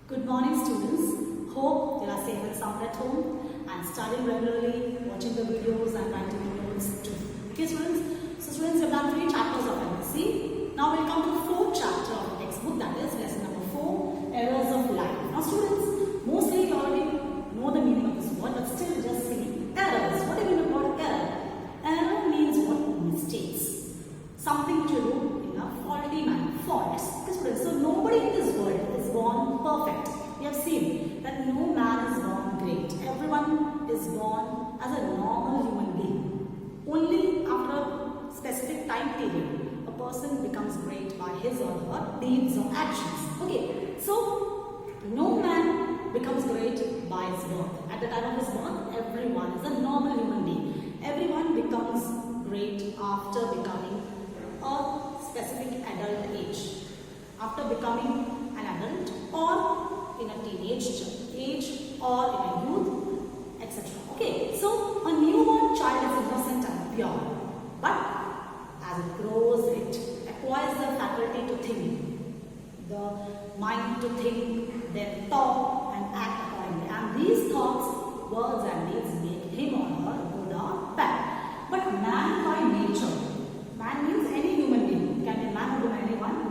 Good morning, students. Hope you are safe and sound at home and studying regularly, watching the videos and writing the notes too. Okay, students? So, students, have done 3 chapters of Msc. Now, we'll come to the 4th chapter of the textbook, that is lesson number 4, Errors of Life. Now, students, mostly you already know the meaning of this word, but still just see errors. What do you mean about error? Error means what? Mistakes. Something which you do in a faulty manner. Faults. Okay, students, so nobody in this world is born perfect. We have seen that no man is born great. Everyone is born as a normal human being. Only after a specific time period, a person becomes great by his or her deeds or actions. Okay, so no man becomes great by his birth. At the time of his birth, everyone is a normal human being. Everyone becomes great after becoming a specific adult age. After becoming an adult or in a teenage age or in a youth, etc. Okay, so a newborn child is innocent and pure, but as it grows, it acquires the faculty to think, the mind to think, then talk and act accordingly. And these thoughts, words and deeds make him or her good or bad. But man by nature, man means any human being, can be a man or woman, anyone.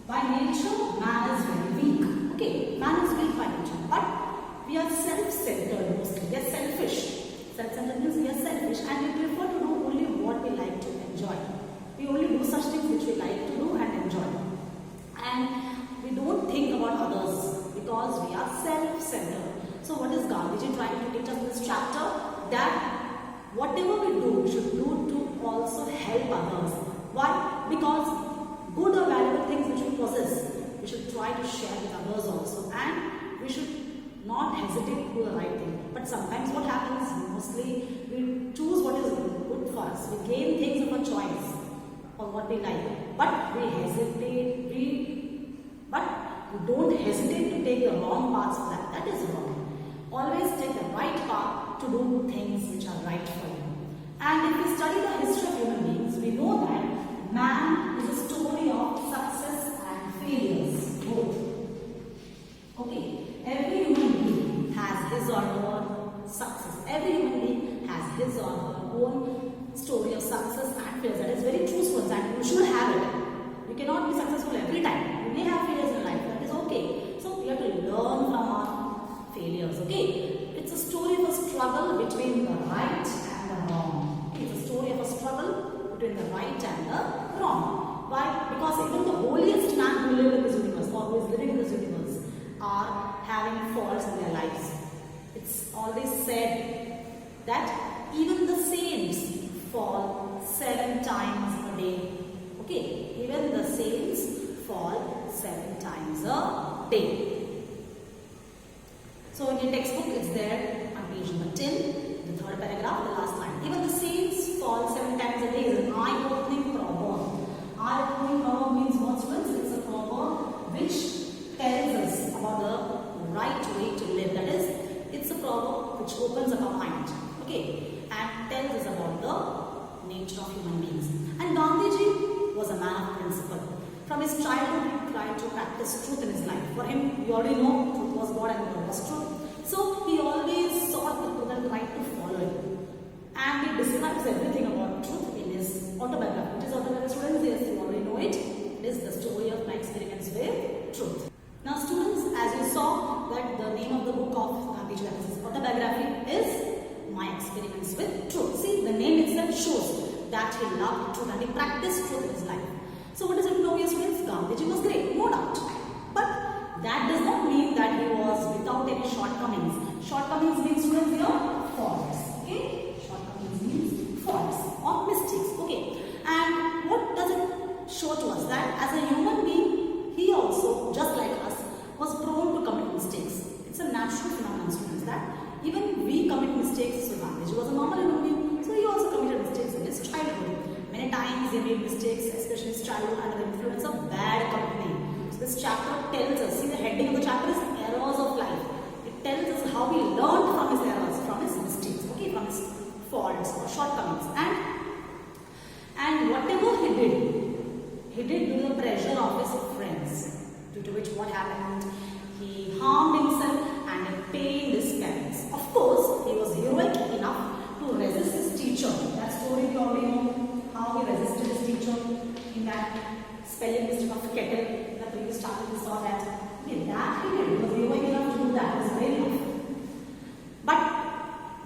By nature, man is very weak. Okay, man is weak by nature, but we are self-centered mostly. We are selfish. Self-centered means we are selfish and we prefer to do only what we like to enjoy. We only do such things which we like to do and enjoy. And we don't think about others because we are self-centered. So what is Gandhiji trying to teach us in this chapter? That whatever we do, we should do to also help others. Why? Because good or valuable things which we possess, we should try to share with others also, and we should not hesitate to do the right thing. But sometimes what happens, mostly we choose what is good for us. We gain things of our choice or what we like, but we don't hesitate to take the wrong paths for that. That is wrong. Always take the right path to do things which are right for you. And if we study the history of human beings, we know that man is a story of success and failures, both. Okay, every human being has his or her success. Every human being has his or her own story of success and failures. That is very true, students, and you should have it. You cannot be successful every time. You may have failures in life. That is okay. So we have to learn from our failures. Okay, it's a story of a struggle between the right and the wrong. It's a story of a struggle between the right and the wrong. Why? Because even the holiest man who lives in this universe or who is living in this universe are having faults in their lives. It's always said that even the saints fall 7 times a day. Okay, even the saints fall 7 times a day. So in your textbook it's there on page number 10, the 3rd paragraph, the last line. Even the saints fall 7 times a day is an eye-opening proverb. Eye-opening proverb means what, students? It's a proverb which tells us about the right way to live. That is, it's a proverb which opens up our mind. Okay, and tells us about the nature of human beings. And Gandhiji was a man of principle. From his childhood, he tried to practice truth in his life. For him, you already know, truth was God and God was truth. So he always sought the truth and tried to follow it. And he describes everything about truth in his autobiography. Which is autobiography, students? Yes, you already know it. It is the story of my experience with truth. Now, students, as you saw that the name of the book of Gandhiji's autobiography is My Experiments with Truth. See, the name itself shows that he loved truth and he practiced truth in his life. So what does it know, students? Gandhiji was great, no doubt. But that does not mean that he was without any shortcomings. Shortcomings means, students, here faults. Okay? Shortcomings means faults or mistakes. Okay? And what does it show to us? That as a human being, he also, just like us, was prone to commit mistakes. It's a natural phenomenon, students, that even we commit mistakes. So Gandhiji was a normal human being, so he also committed mistakes in his childhood. Many times he made mistakes, especially in his childhood, under the influence of bad company. So this chapter tells us, see the heading of the chapter is Errors of Life. It tells us how he learned from his errors, from his mistakes, okay, from his faults or shortcomings. And whatever he did due to the pressure of his friends. Due to which what happened? He spelling mistake of kettle. In the previous chapter we saw that. Okay, that he did because we were enough to do that. It was very enough. But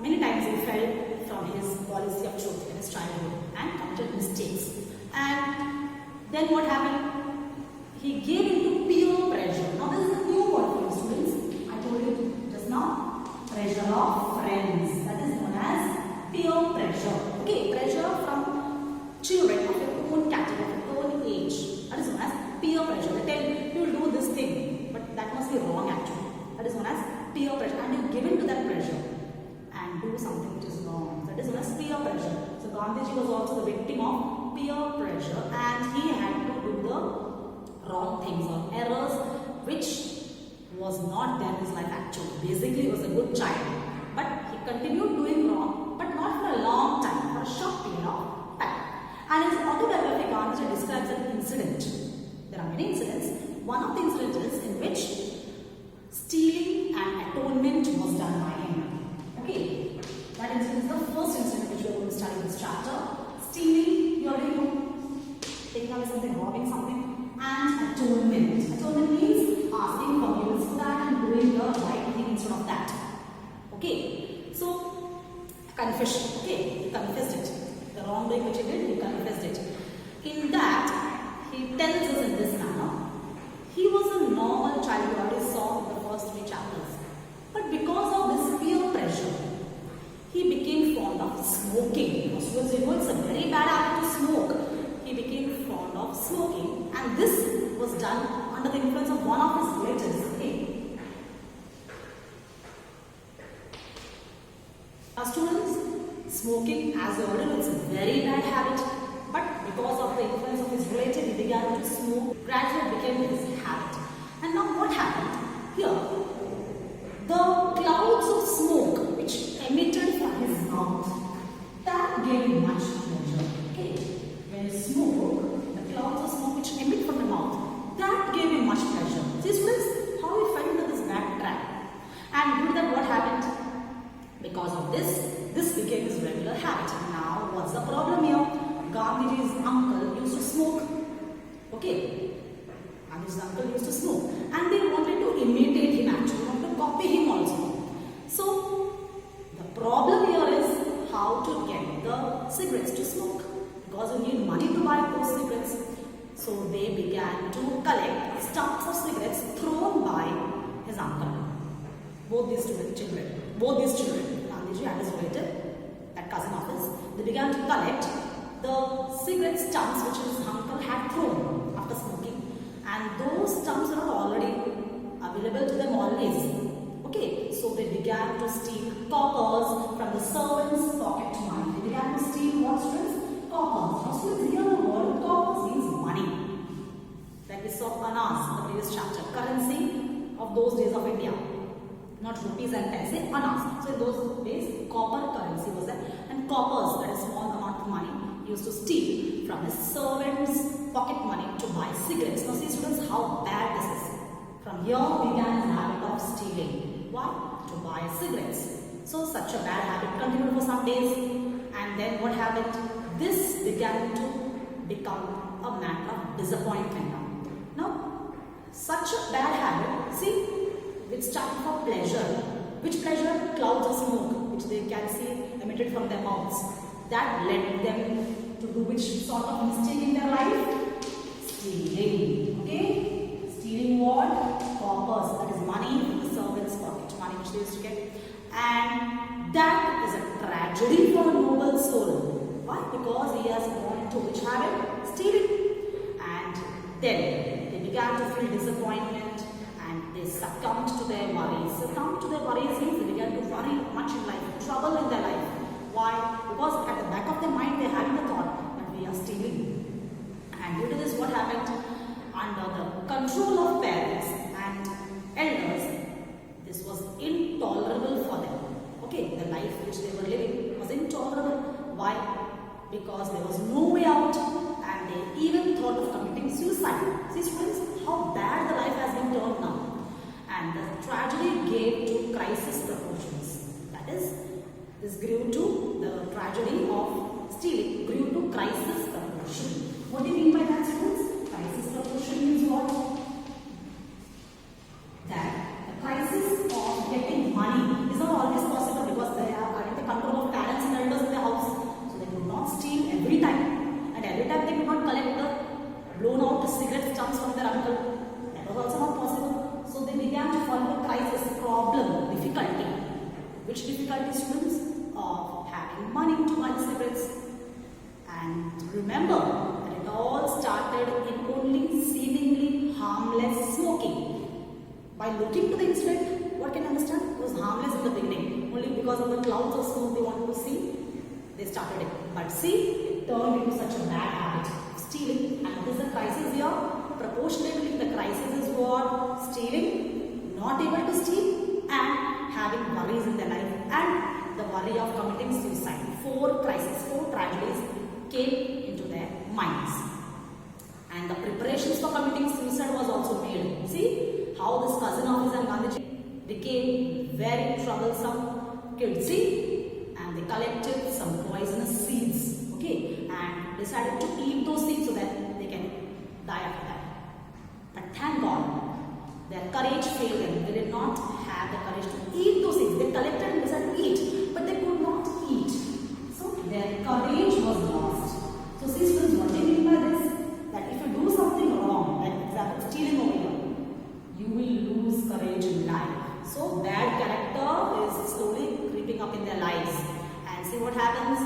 many times he fell from his policy of truth in his childhood and committed mistakes. And then what happened? He gave into peer pressure. Now this is a new word for you students. I told you just now. Pressure of friends. That is known as peer pressure. Okay, pressure from children of your own category, of your own age. That is known as peer pressure. They tell you, you will do this thing, but that must be wrong actually. That is known as peer pressure. And you give in to that pressure and do something which is wrong. That is known as peer pressure. So Gandhiji was also the victim of peer pressure, and he had to do the wrong things or errors which was not there in his life actually. Basically he was a good child, but he continued doing wrong, but not for a long time, for a short period of time. And in his autobiography, Gandhiji describes an incident. There are many incidents. One of the incidents is in which stealing and atonement was done by him. Okay, that incident is the first incident which we are going to study in this chapter. Stealing, you already know, taking away something, robbing something, and atonement. Atonement means asking forgiveness for that and doing the right thing instead of that. Okay, so confession. Okay, he confessed it. The wrongdoing which he did, he confessed it. In that, he tells us in this manner, he was a normal child. We already saw in the first 3 chapters. But because of this peer pressure, he became fond of smoking. Because you know it's a very bad habit to smoke. He became fond of smoking, and this was done under the influence of one of his relatives. Okay. Now students, smoking, as you already know, it's a very bad habit, but because of the influence of his relative, he began to smoke. Gradually became his habit. And now what happened? Here, the clouds of smoke which emitted from his mouth, that gave him much pleasure. Okay. When you smoke, the clouds of smoke which emit from the mouth, that gave him much pleasure. See students, how he fell into this bad trap. And due to that, what happened? Because of this became his regular habit. Now, what's the problem here? Gandhiji's uncle used to smoke. Okay. Gandhiji's uncle used to smoke. And they wanted to imitate him actually, wanted to copy him also. So, the problem here is how to get the cigarettes to smoke. Because you need money to buy those cigarettes. So they began to collect stumps of cigarettes thrown by his uncle. Both these children, Gandhiji and his relative, that cousin of his, they began to collect the cigarette stumps which his uncle had thrown after smoking. And those stumps were already available to them always. Okay, so they began to steal coppers from the servants' pocket money. They began to steal what, students? Coppers. Now students, here the word coppers means money. Like we saw annas in the previous chapter. Currency of those days of India. Not rupees and pence, annas. So in those days, copper currency was there. And coppers, that is small amount of money, he used to steal from his servants' pocket money to buy cigarettes. Now see students how bad this is. From here began his habit of stealing. Why? To buy cigarettes. So such a bad habit continued for some days. And then what happened? This began to become a matter of disappointment now. Now, such a bad habit, see, which started for pleasure. Which pleasure? Clouds of smoke, which they can see emitted from their mouths. That led them to do which sort of mistake in their life? Stealing. Okay? Stealing what? Coppers. That is money from the servants' pocket. Money which they used to get. And that is a tragedy for a noble soul. Why? Because he has gone into which habit? Stealing. And then they began to feel disappointment and they succumbed to their worries. Succumbed to their worries means they began to worry much in life, trouble in their life. Why? Because at the back of their mind they had the thought that we are stealing. And due to this, what happened? Under the control of parents and elders, this was intolerable for them. Okay, the life which they were living was intolerable. Why? Because there was no way out and they even thought of committing suicide. See students, how bad the life has been turned now. And the tragedy gave to crisis proportions. That is, this grew to the tragedy of stealing, grew to crisis proportion. What do you mean by that students? Crisis While looking to the incident, what can you understand? It was harmless in the beginning. Only because of the clouds of smoke they wanted to see, they started it. But see, it turned into such a bad habit of stealing. And what is the crisis here? Proportionately, the crisis is what? Stealing, not able to steal, and having worries in their life, and the worry of committing suicide. 4 crises, 4 tragedies came into their minds. And the preparations for committing suicide was also made. See how this cousin of his and Gandhiji became very troublesome kid. See, and they collected some poisonous seeds, okay, and decided to eat those seeds so that they can die after that. But thank God, their courage failed them. They did not have the courage to eat those seeds. They collected and decided to eat, but they could not eat. So their courage was lost. So see students, what do you mean by this? That if you do something wrong, like for example stealing over here, you will lose courage in life. So bad character is slowly creeping up in their lives. And see what happens?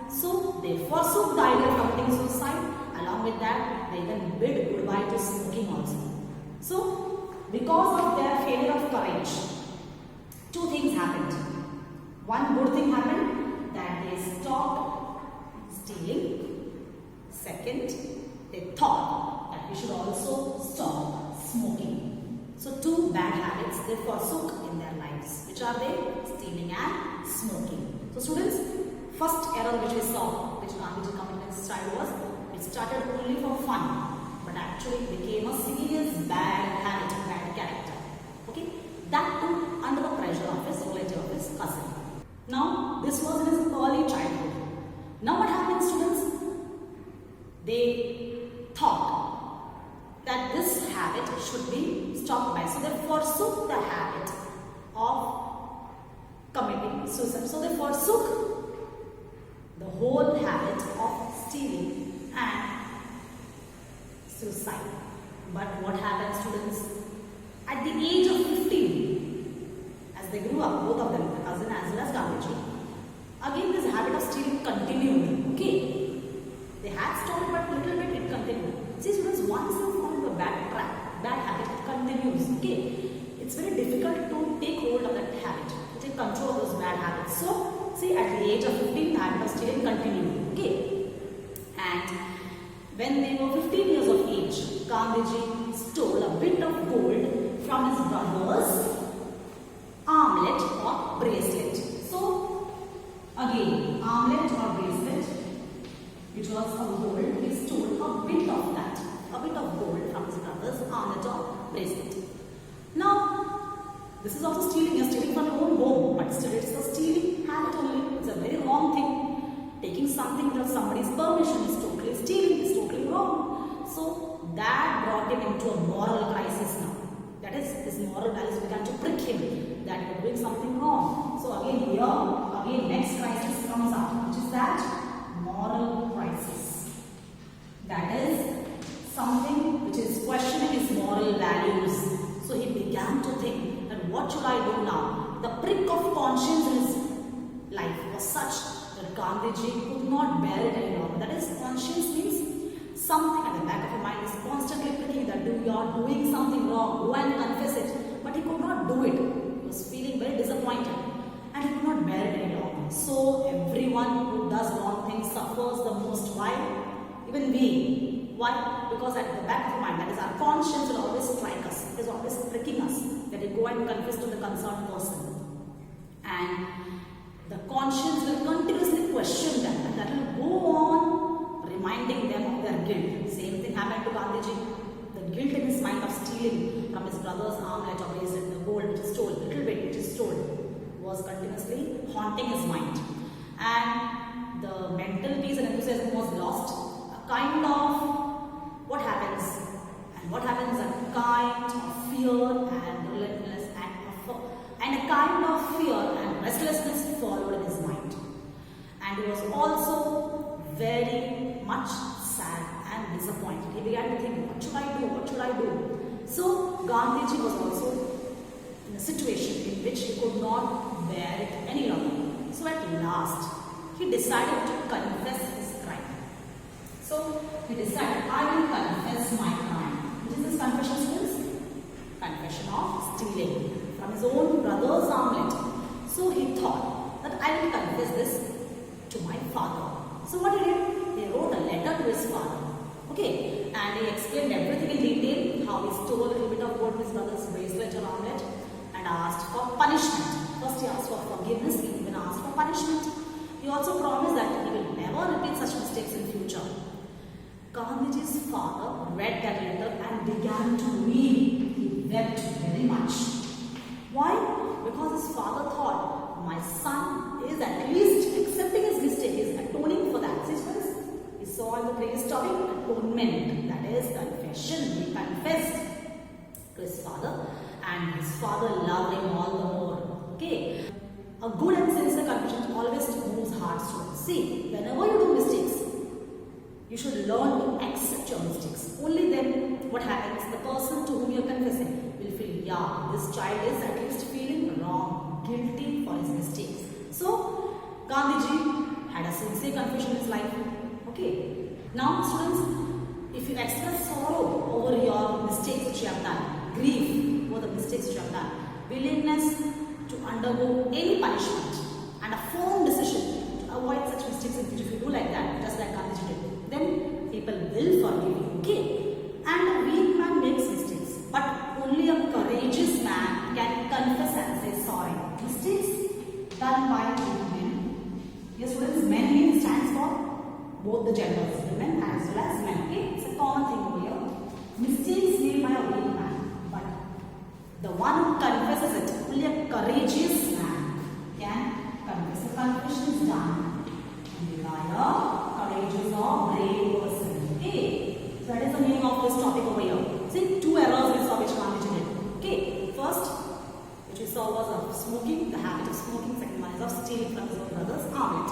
So they forsook the idea of committing suicide. Along with that, they even bid goodbye to smoking also. So because of their failure of courage, 2 things happened. One good thing happened, that they stopped stealing. Second, they thought that we should also stop smoking. So 2 bad habits they forsook in their lives. Which are they? Stealing and smoking. So students, first error which we saw, which Gandhiji committed suicide was, it started only for fun, but actually became a serious bad habit, bad character. Okay, that too under the pressure of his relative, of his cousin. Now this was in his early childhood. Now what happened, students? They thought that this habit should be stopped by. So they forsook the habit of committing suicide. So they forsook the whole habit of stealing and suicide. But what happened, students? At the age of 15, as they grew up, both of them, the cousin as well as Gandhiji, again this habit of stealing continued. Okay, they had stopped, but little bit it continued. See students, once you fall into a bad trap, bad habit, it continues. Okay, it's very difficult to take hold of that habit, to take control of those bad habits. So see, at the age of 15, the habit of stealing continued. Okay, and when they were 15 years of age, Gandhiji stole a bit of gold from his brother's armlet or bracelet. So again, armlet or bracelet, which was of gold, he stole a bit of that, a bit of gold from his brother's armlet or bracelet. Now, this is also stealing. You're stealing from your own home, but still it's a stealing habit only. It's a very wrong thing. Taking something without somebody's permission is totally stealing, is totally wrong. So that brought him into a moral crisis now. That is, his moral values began to prick him that you're doing something wrong. So again here, next crisis comes up, which is that moral crisis. That is something which is questioning his moral values. So he began to think that what should I do now? The prick of conscience in his life was such that Gandhiji could not bear it any longer. That is, conscience means something at the back of your mind is constantly pricking that you are doing something wrong, go and confess it. But he could not do it. He was feeling very disappointed and he could not bear it any longer. So everyone who does wrong things suffers the most. Why? Even we. Why? Because at the back of the mind, that is our conscience will always strike us. It is always pricking us that we go and confess to the concerned person. And the conscience will continuously question them, and that will go on reminding them of their guilt. Same thing happened to Gandhiji. The guilt in his mind of stealing from his brother's armlet or bracelet, the gold which is stolen, little bit which is stolen, was continuously haunting his mind. And the mental peace and enthusiasm was lost. A kind of what happens? And what happens? A kind of fear and relentlessness and a kind of fear and restlessness followed in his mind. And he was also very much sad and disappointed. He began to think, what should I do? What should I do? So Gandhiji was also in a situation in which he could not bear it any longer. So at last, he decided to confess his crime. So he decided, I will confess my crime. Which is this confession, students? Confession of stealing from his own brother's omelette. So he thought that I will confess this to my father. So what he did? He wrote a letter to his father. Okay, and he explained everything in detail, how he stole a little bit of gold, his brother's bracelet or omelette, and asked for punishment. First he asked for forgiveness, he even asked for punishment. He also promised that he will never repeat such mistakes in future. Gandhiji's father read that letter and began to weep. He wept very much. Why? Because his father thought, my son is at least accepting his mistake, he is atoning for that. See friends? He saw in the previous topic atonement, that is confession. He confessed to his father and his father loved him all the more. Okay? A good and sincere confession always moves hearts to us. See, whenever you do mistakes, you should learn to accept your mistakes. Only then what happens, the person to whom you are confessing will feel, yeah, this child is at least feeling wrong, guilty for his mistakes. So, Gandhiji had a sincere confession in his life. Okay. Now, students, if you express sorrow over your mistakes which you have done, grief over the mistakes which you have done, willingness to undergo any punishment, and a firm decision to avoid such mistakes in future, if you do like that, just like Gandhiji did, then people will forgive you. Okay. And a weak man makes mistakes, but only a courageous man can confess and say sorry. Mistakes done by men. Yes, students, men stands for both the genders, women as well as men. Okay, it's a common thing over here. Mistakes made by a weak man, but the one who confesses it, only a courageous man can confess. A confession is done by a courageous or brave person. Okay, so that is the meaning of this topic over here. See, two errors we saw which Gandhiji did. Okay, first, which we saw was of smoking, the habit of smoking. Second one is of stealing from his own brother's omelette.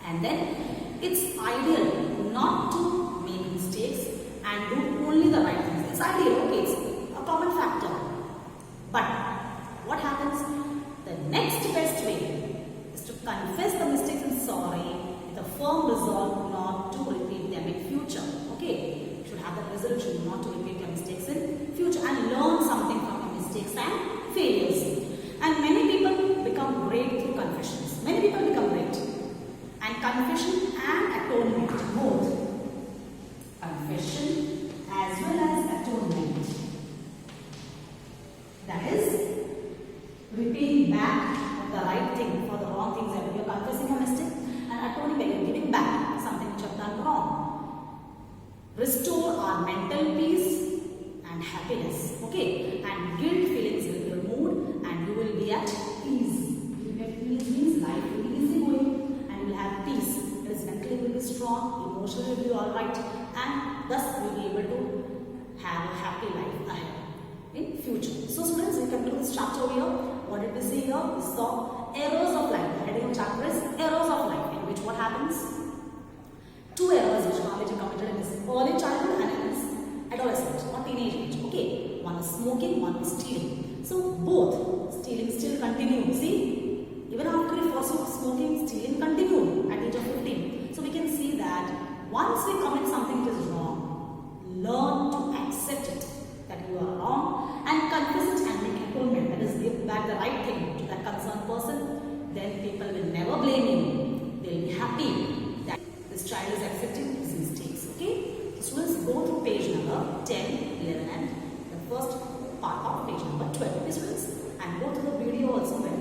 And then it's ideal not to make mistakes and do only the right things. It's ideal, okay, it's a common factor. But what happens? The next best way is to confess the mistakes and sorry with a firm resolve not to repeat them in future. Okay, you should have that resolution not to repeat your mistakes in future and learn something from your mistakes and failures. And many people become great through confessions. Many people become great. And confession and atonement, both. Confession as well as atonement. That is, repaying back the right thing for the wrong things that you are confessing a mistake, and atoning by giving back something which you have done wrong. Restore our mental peace and happiness. Okay, and guilt feelings will be removed and you will be at ease. You will get peace means life will be easy going. Will have peace, that is mentally will be strong, emotionally will be alright, and thus will be able to have a happy life ahead in future. So students, we come to this chapter over here. What did we see here? We saw errors of life. The heading of chapter is errors of life, in which what happens? Two errors which Gandhiji committed in his early childhood and in his adolescence or teenage age. Okay, one is smoking, one is stealing. So both stealing still continue. See? Even after he forsook smoking, stealing continued at the age of 15. So we can see that once we commit something that is wrong, learn to accept it, that you are wrong, and confess it and make atonement, that is, give back the right thing to that concerned person. Then people will never blame you. They will be happy that this child is accepting his mistakes. Okay? So students, go through page number 10, 11 and the first part of page number 12. Okay, students? And go to the video also when